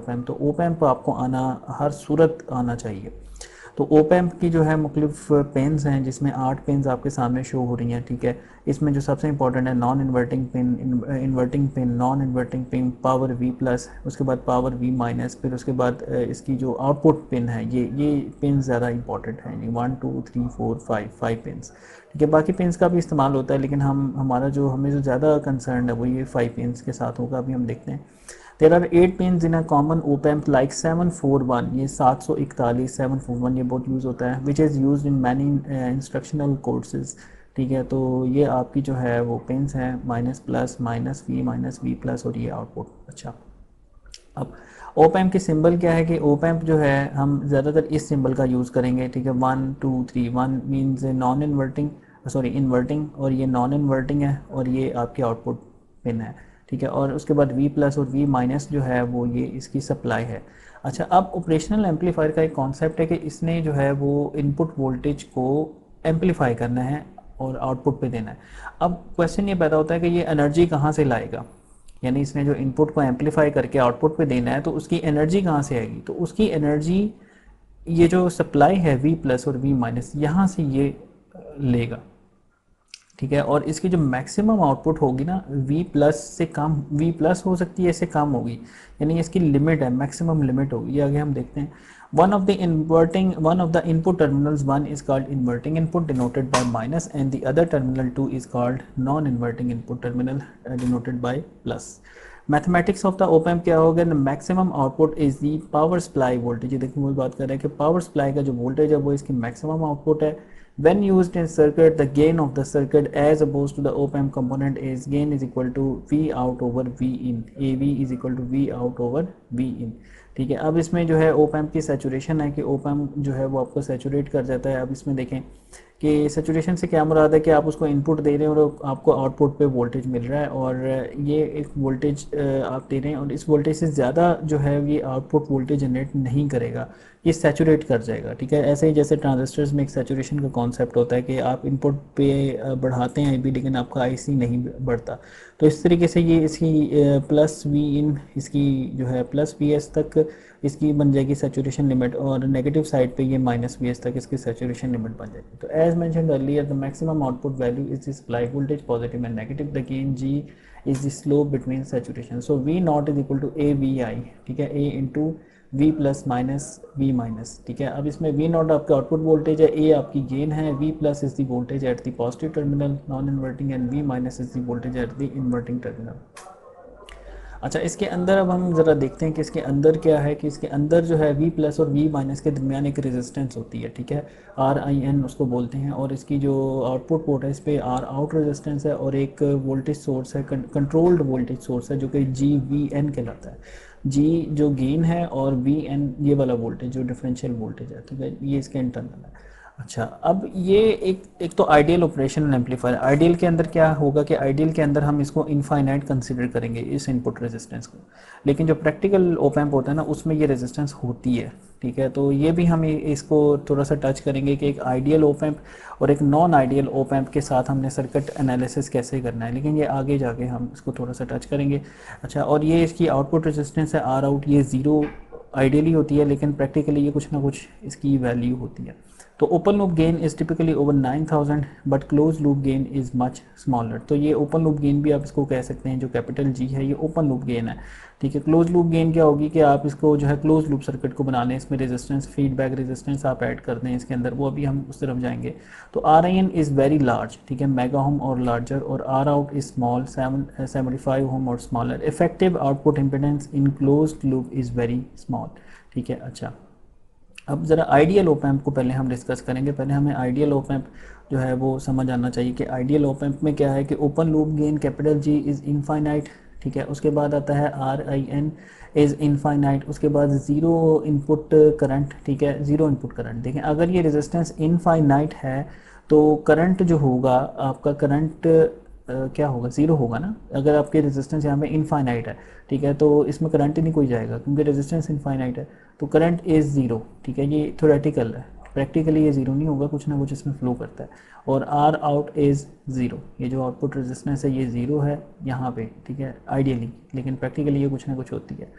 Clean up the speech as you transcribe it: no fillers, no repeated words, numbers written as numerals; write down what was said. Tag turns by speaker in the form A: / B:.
A: Op-amp, तो op-amp आपको आना हर सूरत आना चाहिए। तो ओपैम्प की जो है मुख्तलिफ पेन्स हैं, जिसमें 8 पेन्स आपके सामने शो हो रही हैं, ठीक है। इसमें जो सबसे इंपॉर्टेंट है non inverting pin, inverting pin, non inverting pin, power V plus, उसके बाद पावर वी माइनस, फिर उसके बाद इसकी जो आउटपुट पिन है, ये पिन ज़्यादा इंपॉर्टेंट है। ये 1 2 3 4 5 पिन्स, ठीक है। बाकी पिन्स का भी इस्तेमाल होता है, लेकिन हमारा जो हमें जो ज़्यादा कंसर्न है वो ये 5 पिन्स के साथ होगा। अभी हम देखते हैं। There are 8 pins in a common opamp like 741, ये 741 741 ये बहुत यूज़ होता है, which is use in many instructional courses, ठीक है। तो ये आपकी जो है वो पिन्स हैं, minus plus minus V plus, और ये आउटपुट। अच्छा, अब ओपैम्प की सिंबल क्या है कि ओपैम्प जो है हम ज़्यादातर इस सिंबल का यूज़ करेंगे, ठीक है। 1 2 3, 1 means non inverting, sorry inverting, और ये नॉन इन्वर्टिंग है, और ये आपकी आउटपुट पिन है, ठीक है। और उसके बाद वी प्लस और वी माइनस जो है वो ये इसकी सप्लाई है। अच्छा, अब ऑपरेशनल एम्पलीफायर का एक कॉन्सेप्ट है कि इसने जो है वो इनपुट वोल्टेज को एम्पलीफाई करना है और आउटपुट पे देना है। अब क्वेश्चन ये पैदा होता है कि ये एनर्जी कहाँ से लाएगा, यानी इसने जो इनपुट को एम्पलीफाई करके आउटपुट पे देना है, तो उसकी एनर्जी कहाँ से आएगी। तो उसकी एनर्जी ये जो सप्लाई है वी प्लस और वी माइनस, यहाँ से ये लेगा, ठीक है। और इसकी जो मैक्सिमम आउटपुट होगी ना, वी प्लस से कम, वी प्लस हो सकती है, इससे कम होगी, यानी इसकी लिमिट है, मैक्सिमम लिमिट होगी। ये आगे हम देखते हैं। one of the input terminals, one is called inverting input denoted by minus, and the other terminal 2 is called non-inverting input terminal denoted by plus. Mathematics of the op-amp क्या होगा, maximum output is the power supply voltage. देखिए वो बात कर रहे हैं कि power supply का जो वोल्टेज है वो इसकी मैक्सिमम आउटपुट है। When used in circuit, the gain of the circuit as opposed to the op-amp component is gain is equal to V out over V in. AV is equal to V out over V in. ठीक है। अब इसमें जो है op-amp की saturation है कि op-amp जो है वो आपको saturate कर जाता है। अब इसमें देखें कि सैचुरेशन से क्या मुराद है कि आप उसको इनपुट दे रहे हैं और आपको आउटपुट पे वोल्टेज मिल रहा है, और ये एक वोल्टेज आप दे रहे हैं, और इस वोल्टेज से ज़्यादा जो है ये आउटपुट वोल्टेज जनरेट नहीं करेगा, ये सैचुरेट कर जाएगा, ठीक है। ऐसे ही जैसे ट्रांजिस्टर्स में एक सैचुरेशन का कॉन्सेप्ट होता है कि आप इनपुट पे बढ़ाते हैं आईबी, लेकिन आपका आईसी नहीं बढ़ता। तो इस तरीके से ये इसकी प्लस वी इन, इसकी जो है प्लस वी एस तक इसकी बन जाएगी सैचुरेशन लिमिट, और नेगेटिव साइड पे ये माइनस वी एस तक इसकी सैचुरेशन लिमिट बन जाएगी। तो as mentioned earlier, the maximum output value is the supply voltage positive and negative, the gain G is the slope between saturation. So V naught is equal to A V I, ठीक है, A into V plus minus V minus, ठीक है। अब इसमें V naught आपका output voltage है, A आपकी gain है, V plus is the voltage at the positive terminal non inverting, and we minus is the voltage at the inverting terminal. अच्छा, इसके अंदर अब हम ज़रा देखते हैं कि इसके अंदर क्या है, कि इसके अंदर जो है वी प्लस और वी माइनस के दरमियान एक रेजिस्टेंस होती है, ठीक है, आर आई एन उसको बोलते हैं, और इसकी जो आउटपुट पोर्ट है इस पर आर आउट रेजिस्टेंस है, और एक वोल्टेज सोर्स है, कंट्रोल्ड वोल्टेज सोर्स है, जो कि जी वी एन कहलाता है। जी जो गेन है, और वी एन ये वाला वोल्टेज जो डिफरेंशियल वोल्टेज है, ठीक है, ये इसके इंटरनल है। अच्छा, अब ये एक तो आइडियल ऑपरेशनल एम्पलीफायर, आइडियल के अंदर क्या होगा कि आइडियल के अंदर हम इसको इनफाइनाइट कंसीडर करेंगे इस इनपुट रेजिस्टेंस को, लेकिन जो प्रैक्टिकल ओपैम्प होता है ना उसमें ये रेजिस्टेंस होती है, ठीक है। तो ये भी हम इसको थोड़ा सा टच करेंगे कि एक आइडियल ओपैम्प और एक नॉन आइडियल ओपैम्प के साथ हमने सर्किट एनालिसिस कैसे करना है, लेकिन ये आगे जाके हम इसको थोड़ा सा टच करेंगे। अच्छा, और ये इसकी आउटपुट रेजिस्टेंस है आर आउट, ये ज़ीरो आइडियली होती है, लेकिन प्रैक्टिकली ये कुछ ना कुछ इसकी वैल्यू होती है। तो open loop gain is typically over 9000, but close loop gain is much smaller. तो ये ओपन लूप गेन भी आप इसको कह सकते हैं, जो कैपिटल जी है ये ओपन लूप गेन है, ठीक है। क्लोज लूप गेन क्या होगी कि आप इसको जो है क्लोज लूप सर्किट को बना लें, इसमें रेजिस्टेंस फीडबैक रेजिस्टेंस आप ऐड कर दें इसके अंदर, वो अभी हम उस तरफ जाएंगे। तो R I N is very large, ठीक है, मेगा होम और लार्जर, और R out is small 75 ohm और smaller. Effective output impedance in closed loop is very small, ठीक है। अच्छा, अब ज़रा आइडियल ओपैम्प को पहले हम डिस्कस करेंगे। पहले हमें आइडियल ओपैम्प जो है वो समझ आना चाहिए कि आइडियल ओपैम्प में क्या है कि open loop gain capital G is infinite, ठीक है। उसके बाद आता है R I N is infinite, उसके बाद ज़ीरो इनपुट करंट, ठीक है, ज़ीरो इनपुट करंट। देखें, अगर ये रेजिस्टेंस इनफाइनाइट है तो करंट जो होगा आपका, करंट क्या होगा, ज़ीरो होगा ना। अगर आपकी रेजिस्टेंस यहाँ पे इनफाइनाइट है, ठीक है, तो इसमें करंट ही नहीं कोई जाएगा क्योंकि रेजिस्टेंस इनफाइनाइट है, तो करंट इज़ ज़ीरो, ठीक है। ये थोरेटिकल है, प्रैक्टिकली ये ज़ीरो नहीं होगा, कुछ ना कुछ इसमें फ्लो करता है। और आर आउट इज़ ज़ीरो, ये जो आउटपुट रेजिस्टेंस है ये ज़ीरो है यहाँ पे, ठीक है, आइडियली, लेकिन प्रैक्टिकली ये कुछ ना कुछ होती है।